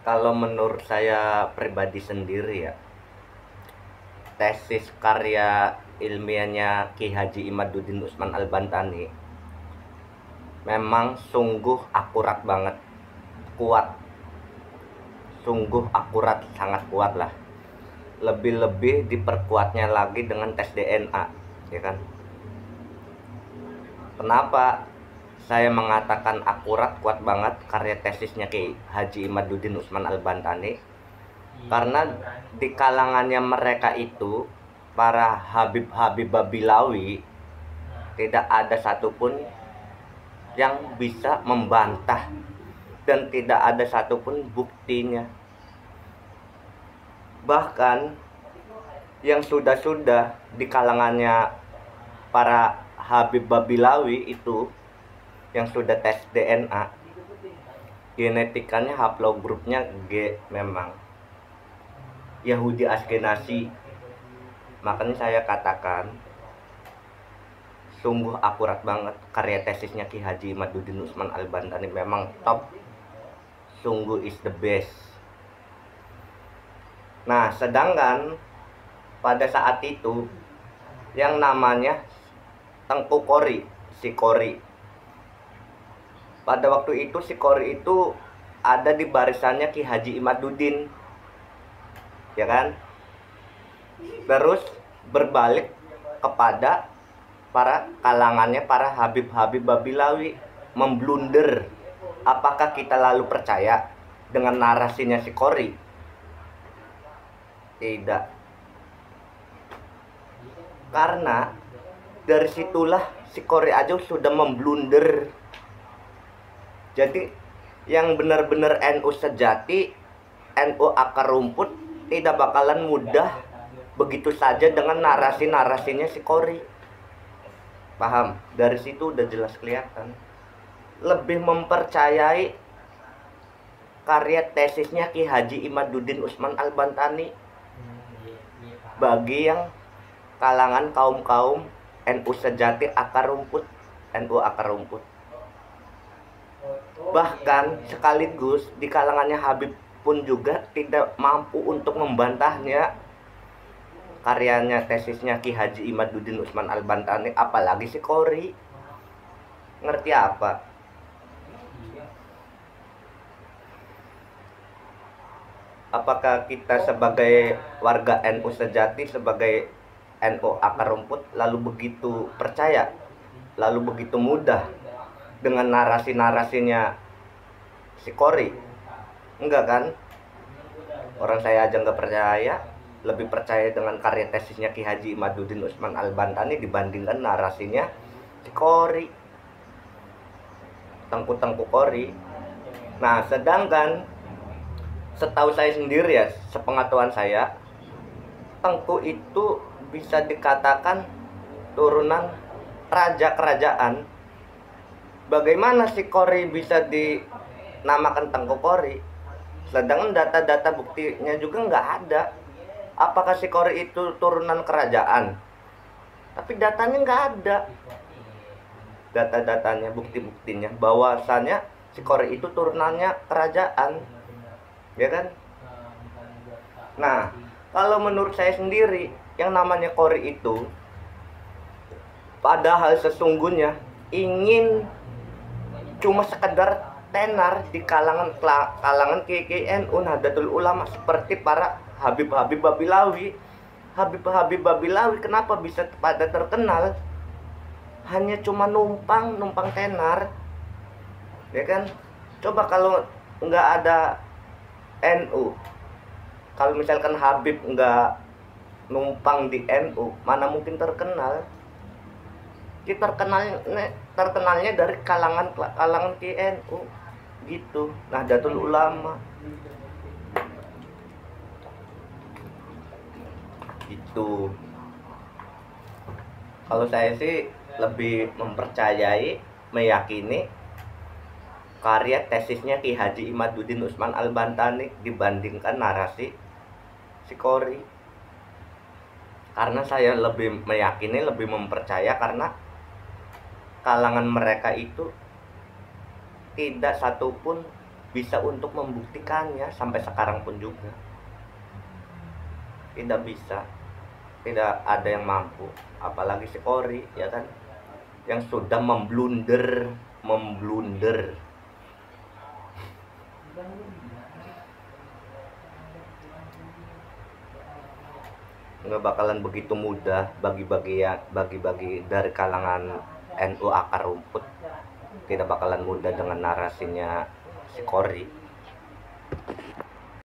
Kalau menurut saya pribadi sendiri ya, tesis karya ilmiahnya Ki Haji Imaduddin Usman Al-Bantani memang sungguh akurat banget, kuat, sungguh akurat, sangat kuat lah. Lebih-lebih diperkuatnya lagi dengan tes DNA, ya kan? Kenapa saya mengatakan akurat, kuat banget karya tesisnya Ki Haji Imaduddin Usman Al-Bantani? Karena di kalangannya mereka itu, para Habib-Habib Babilawi, tidak ada satupun yang bisa membantah, dan tidak ada satupun buktinya. Bahkan yang sudah-sudah di kalangannya para Habib Babilawi itu, yang sudah tes DNA, genetikanya haplogrupnya G memang Yahudi Askenazi. Makanya saya katakan sungguh akurat banget karya tesisnya Ki Haji Imaduddin Usman Al-Bantani, memang top, sungguh is the best. Nah, sedangkan pada saat itu yang namanya Tengku Kori, si Kori, pada waktu itu si Kori itu ada di barisannya Ki Haji Imaduddin, ya kan? Terus berbalik kepada para kalangannya, para Habib-Habib Babilawi, memblunder. Apakah kita lalu percaya dengan narasinya si Kori? Tidak. Karena dari situlah si Kori aja sudah memblunder. Jadi yang benar-benar NU sejati, NU akar rumput, tidak bakalan mudah begitu saja dengan narasi-narasinya si Kori. Paham? Dari situ udah jelas kelihatan. Lebih mempercayai karya tesisnya Ki Haji Imaduddin Usman Al-Bantani bagi yang kalangan kaum-kaum NU sejati akar rumput, NU akar rumput. Bahkan sekaligus di kalangannya Habib pun juga tidak mampu untuk membantahnya, karyanya tesisnya Ki Haji Imaduddin Usman Al-Bantani, apalagi si Kori. Ngerti apa? Apakah kita sebagai warga NU sejati, sebagai NU akar rumput, lalu begitu percaya, lalu begitu mudah dengan narasi-narasinya si Kori? Enggak kan? Orang saya aja nggak percaya, lebih percaya dengan karya tesisnya Ki Haji Imaduddin Usman Al-Bantani dibandingkan narasinya si Kori, Tengku Kori. Nah, sedangkan setahu saya sendiri ya, sepengetahuan saya, Tengku itu bisa dikatakan turunan raja kerajaan. Bagaimana si Kori bisa dinamakan Tengku Kori? Sedangkan data-data buktinya juga nggak ada. Apakah si Kori itu turunan kerajaan? Tapi datanya nggak ada. Data-datanya, bukti-buktinya bahwasannya si Kori itu turunannya kerajaan, ya kan? Nah, kalau menurut saya sendiri, yang namanya Kori itu padahal sesungguhnya ingin cuma sekedar tenar di kalangan KKNU Nahdlatul Ulama, seperti para Habib-Habib Babilawi. Habib-Habib Babilawi kenapa bisa pada terkenal? Hanya cuma numpang tenar, ya kan? Coba kalau nggak ada NU, kalau misalkan Habib nggak numpang di NU, mana mungkin terkenal? Kita terkenalnya dari kalangan KNU gitu, Nahdlatul Ulama gitu. Kalau saya sih lebih mempercayai, meyakini karya tesisnya Ki Haji Imaduddin Usman Al-Bantani dibandingkan narasi si Kori. Karena saya lebih meyakini, lebih mempercaya, karena kalangan mereka itu tidak satupun bisa untuk membuktikannya. Sampai sekarang pun juga tidak bisa, tidak ada yang mampu, apalagi si Kori ya kan, yang sudah memblunder nggak bakalan begitu mudah bagi dari kalangan NU akar rumput, tidak bakalan mudah dengan narasinya si Kori.